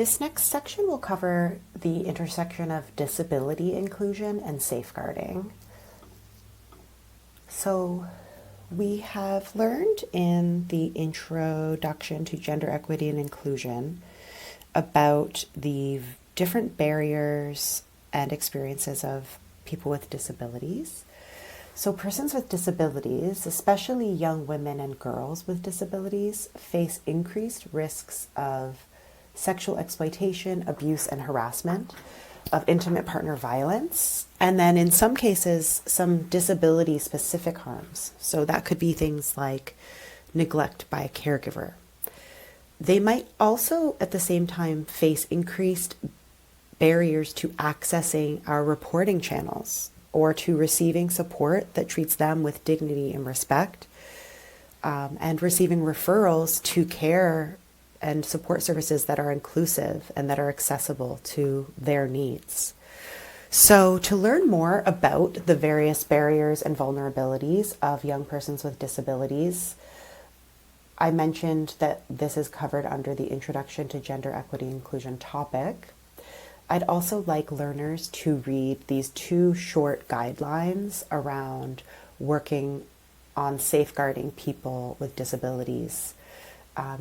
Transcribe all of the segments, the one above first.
This next section will cover the intersection of disability inclusion and safeguarding. So we have learned in the introduction to gender equity and inclusion about the different barriers and experiences of people with disabilities. So persons with disabilities, especially young women and girls with disabilities, face increased risks of sexual exploitation, abuse, and harassment, of intimate partner violence, and then in some cases, some disability-specific harms. So that could be things like neglect by a caregiver. They might also, at the same time, face increased barriers to accessing our reporting channels or to receiving support that treats them with dignity and respect, and receiving referrals to care and support services that are inclusive and that are accessible to their needs. So to learn more about the various barriers and vulnerabilities of young persons with disabilities, I mentioned that this is covered under the Introduction to Gender Equity and Inclusion topic. I'd also like learners to read these two short guidelines around working on safeguarding people with disabilities.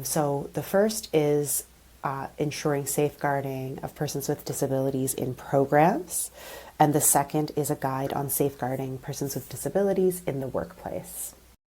So the first is ensuring safeguarding of persons with disabilities in programs, and the second is a guide on safeguarding persons with disabilities in the workplace.